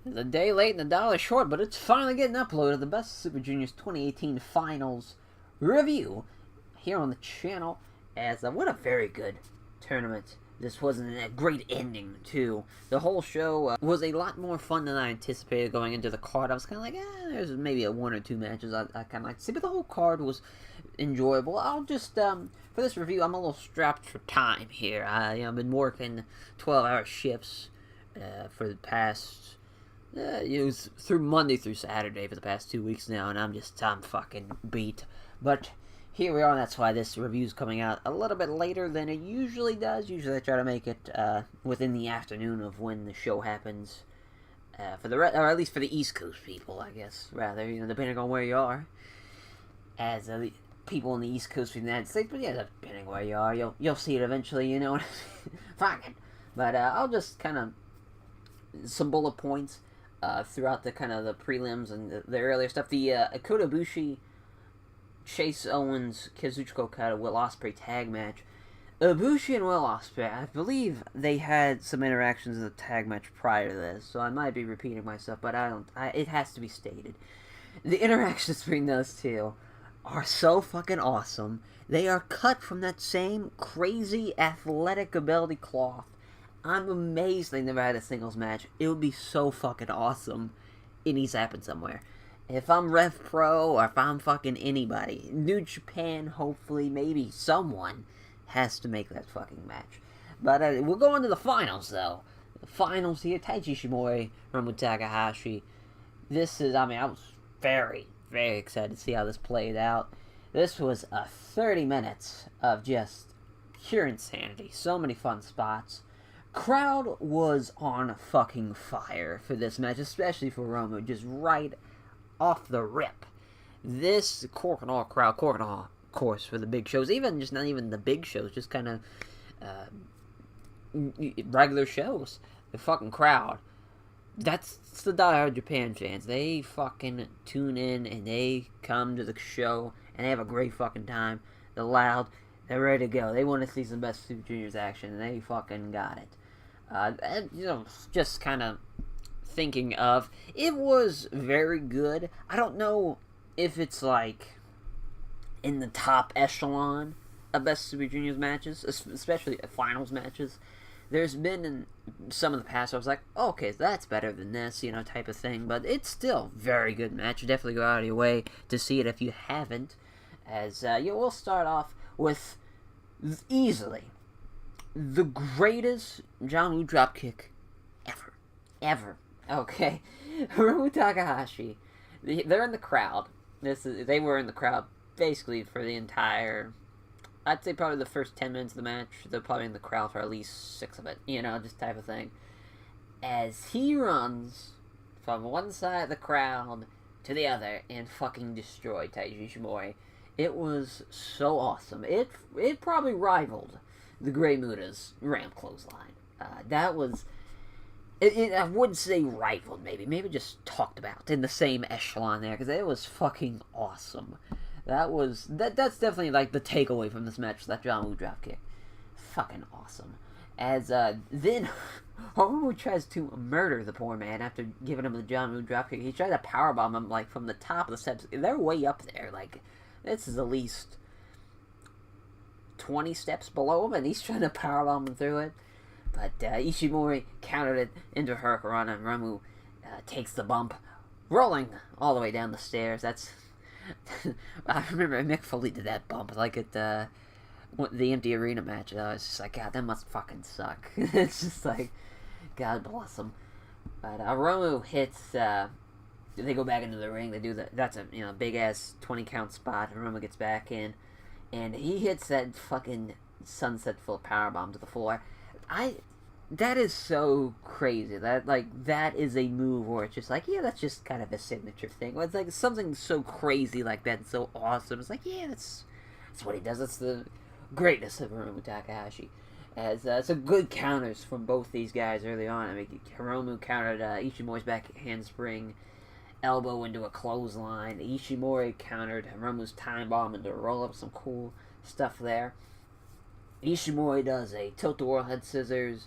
It's a day late and a dollar short, but it's finally getting uploaded. The Best Super Juniors 2018 Finals review here on the channel. As what a very good tournament this was, and a great ending too. The whole show was a lot more fun than I anticipated going into the card. I was kind of like, there's maybe a one or two matches I kind of like to see, but the whole card was enjoyable. I'll just for this review, I'm a little strapped for time here. I've been working 12-hour shifts for the past. It was through Monday through Saturday for the past 2 weeks now, and I'm fucking beat. But here we are, and that's why this review's coming out a little bit later than it usually does. Usually I try to make it within the afternoon of when the show happens. Or at least for the East Coast people, I guess, rather, depending on where you are. As the people in the East Coast of the United States, but yeah, depending where you are, you'll see it eventually, you know. Fine. But I'll just kind of some bullet points throughout the kind of the prelims and the earlier stuff. The Kota Ibushi, Chase Owens, Kazuchika Okada, Will Ospreay tag match. Ibushi and Will Ospreay, I believe they had some interactions in the tag match prior to this, so I might be repeating myself, but it has to be stated. The interactions between those two are so fucking awesome. They are cut from that same crazy athletic ability cloth. I'm amazed they never had a singles match. It would be so fucking awesome. It needs to happen somewhere. If I'm Rev Pro, or if I'm fucking anybody, New Japan, hopefully, maybe someone has to make that fucking match. But we'll go on to the finals, though. The finals here, Taiji Ishimori, Hirmou Takahashi. This is, I was very, very excited to see how this played out. This was 30 minutes of just pure insanity. So many fun spots. Crowd was on fucking fire for this match, especially for Hirmou, just right off the rip. This cork and all crowd, cork and all, of course, for the big shows, even just not even the big shows, just kind of regular shows. The fucking crowd. That's the diehard Japan fans. They fucking tune in and they come to the show and they have a great fucking time. They're loud. They're ready to go. They want to see some Best Super Juniors action, and they fucking got it. Just kind of thinking of, it was very good. I don't know if it's like in the top echelon of Best Super Juniors matches, especially finals matches. There's been in some of the past, I was like, oh, okay, that's better than this, type of thing. But it's still a very good match. Definitely go out of your way to see it if you haven't. As we'll start off with easily the greatest John Woo dropkick ever. Okay, Hirmou Takahashi. They're in the crowd. They were in the crowd basically for the entire. I'd say probably the first 10 minutes of the match. They're probably in the crowd for at least 6 of it. Just type of thing. As he runs from one side of the crowd to the other and fucking destroyed Taiji Ishimori. It was so awesome. It probably rivaled the Grey Muta's ramp clothesline. That was. I wouldn't say rivaled, maybe just talked about in the same echelon there, because it was fucking awesome. That's definitely like the takeaway from this match, that John Woo dropkick. Fucking awesome. As then Hirmou tries to murder the poor man after giving him the John Woo dropkick. He tried to powerbomb him like from the top of the steps. They're way up there. Like, this is at least 20 steps below him, and he's trying to powerbomb him through it. But Ishimori countered it into Hurricanrana, and Hirmou takes the bump, rolling all the way down the stairs. That's I remember Mick Foley did that bump like at the empty arena match. I was just like, God, that must fucking suck. It's just like, God bless him. But Hirmou hits. They go back into the ring. They do that. That's a big ass 20 count spot. Hirmou gets back in, and he hits that fucking sunset full of powerbomb to the floor. That is so crazy. That is a move where it's just like, yeah, that's just kind of a signature thing. It's like something so crazy like that, so awesome. It's like, yeah, that's what he does. That's the greatness of Hirmou Takahashi. As some good counters from both these guys early on. Hirmou countered Ishimori's back handspring, elbow into a clothesline. Ishimori countered Hirmou's time bomb into a roll up. Some cool stuff there. Ishimori does a tilt-a-whirl head scissors.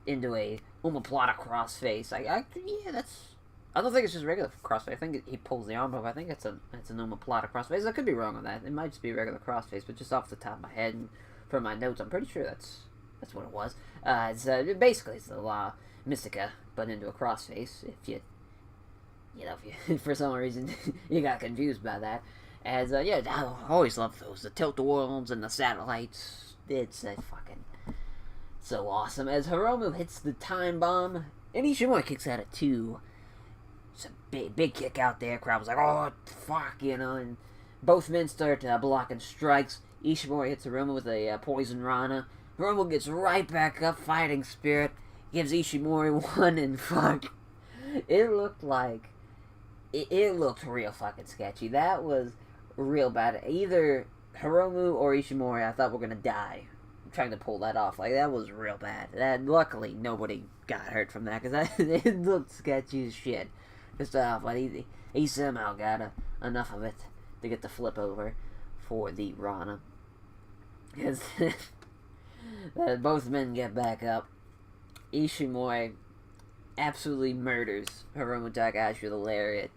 into a omoplata crossface. Yeah, that's. I don't think it's just regular crossface. I think he pulls the arm up. I think it's an omoplata crossface. I could be wrong on that. It might just be a regular crossface, but just off the top of my head and from my notes, I'm pretty sure that's what it was. Basically it's the La Mystica, but into a crossface. If you for some reason you got confused by that. Yeah, I always love those. The tilt-a-whirls and the satellites. It's fucking so awesome. As Hirmou hits the time bomb, and Ishimori kicks at it too. It's a big kick out there. Crowd was like, oh, fuck, and both men start blocking strikes. Ishimori hits Hirmou with a poison Rana. Hirmou gets right back up, fighting spirit. Gives Ishimori one, and fuck. It looked like... It looked real fucking sketchy. That was real bad. Either Hirmou or Ishimori, I thought were gonna die trying to pull that off. Like, that was real bad. Luckily, nobody got hurt from that, because it looked sketchy as shit. But he somehow got enough of it to get the flip over for the Rana. Because both men get back up. Ishimori absolutely murders Hirmou Takahashi with a lariat.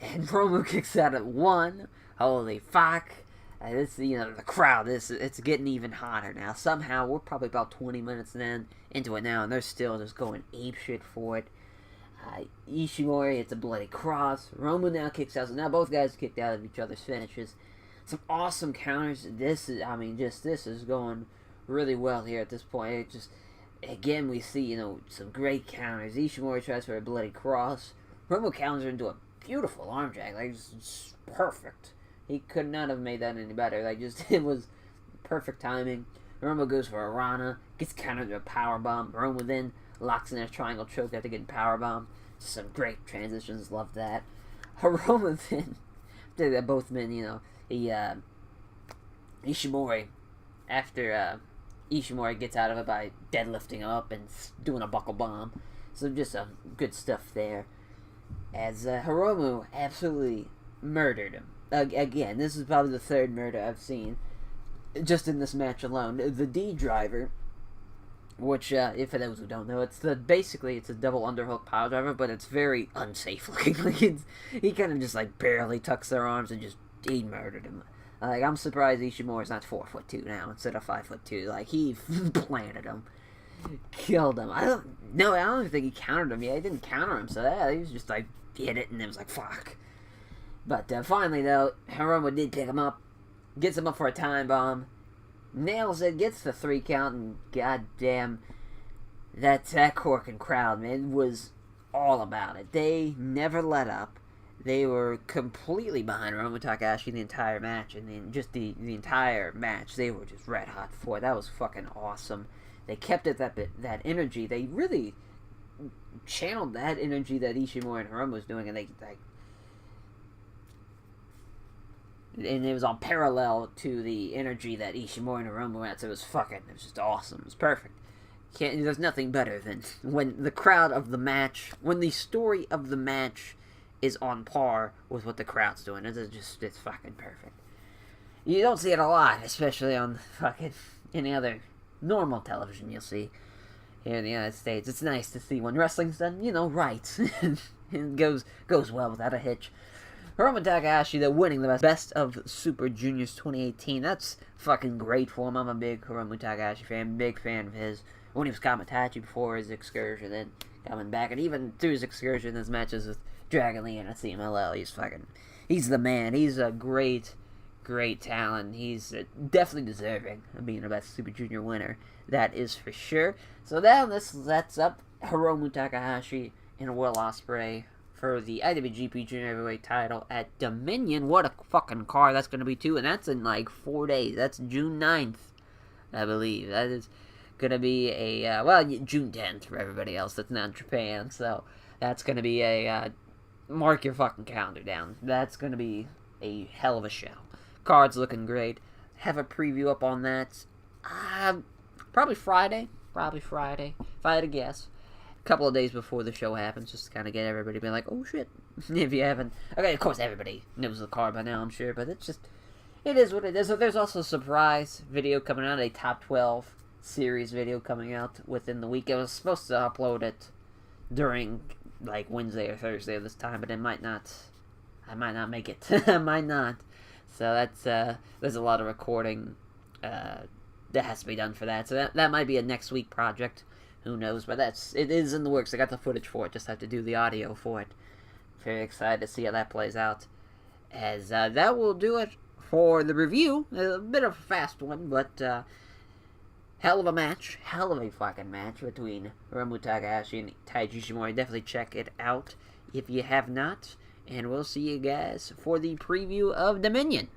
And Hirmou kicks out at one. Holy fuck. The crowd, it's getting even hotter now. Somehow, we're probably about 20 minutes into it now, and they're still just going apeshit for it. Ishimori, it's a bloody cross. Hirmou now kicks out, so now both guys kicked out of each other's finishes. Some awesome counters. This is going really well here at this point. Again, we see, some great counters. Ishimori tries for a bloody cross. Hirmou counters into a beautiful arm drag. Just perfect. He could not have made that any better. It was perfect timing. Hirmou goes for a Rana, gets countered to a powerbomb. Hirmou then locks in a triangle choke after getting powerbomb. Some great transitions, love that. Hirmou then, after both men, Ishimori, after Ishimori gets out of it by deadlifting him up and doing a buckle bomb. So just some good stuff there. As Hirmou absolutely murdered him. Again, this is probably the third murder I've seen just in this match alone. The D driver, which, if for those who don't know, basically it's a double underhook power driver, but it's very unsafe looking. He kind of just barely tucks their arms and he murdered him. I'm surprised Ishimori's not 4'2" now instead of 5'2". He planted him, killed him. I don't even think he countered him. Yeah, he didn't counter him, so he was just hit it, and it was fuck. But finally, though, Hirmou did pick him up, gets him up for a time bomb, nails it, gets the 3 count, and goddamn, that Corkin crowd, man, was all about it. They never let up. They were completely behind Hirmou Takahashi the entire match, and then just the entire match, they were just red hot for it. That was fucking awesome. They kept it that energy. They really channeled that energy that Ishimori and Hirmou was doing, and and it was on parallel to the energy that Ishimori and Hirmou had. So it was just awesome. It was perfect. There's nothing better than when the crowd of the match, when the story of the match is on par with what the crowd's doing. It's fucking perfect. You don't see it a lot, especially on fucking any other normal television you'll see here in the United States. It's nice to see when wrestling's done, right. It goes well without a hitch. Hirmou Takahashi, though, winning the best of Super Juniors 2018. That's fucking great for him. I'm a big Hirmou Takahashi fan, big fan of his. When he was Kamitachi before his excursion, then coming back, and even through his excursion, his matches with Dragon Lee and CMLL, he's the man. He's a great talent. He's definitely deserving of being the best Super Junior winner. That is for sure. So now this sets up Hirmou Takahashi and Will Ospreay for the IWGP Junior Heavyweight title at Dominion. What a fucking card that's going to be, too. And that's in 4 days. That's June 9th, I believe. That is going to be June 10th for everybody else that's not in Japan. So that's going to be mark your fucking calendar down. That's going to be a hell of a show. Card's looking great. Have a preview up on that. Probably Friday. If I had to guess. Couple of days before the show happens, just to kind of get everybody being like, oh shit, if you haven't. Okay, of course everybody knows the card by now, I'm sure, but it is what it is. So there's also a surprise video coming out, a top 12 series video coming out within the week. I was supposed to upload it during like Wednesday or Thursday of this time, but it might not. I might not make it. I might not. So that's there's a lot of recording that has to be done for that. So that might be a next week project. Who knows? But it is in the works. I got the footage for it. Just have to do the audio for it. Very excited to see how that plays out. As that will do it for the review. A bit of a fast one, but hell of a match. Hell of a fucking match between Hirmou Takahashi and Taiji Ishimori. Definitely check it out if you have not. And we'll see you guys for the preview of Dominion.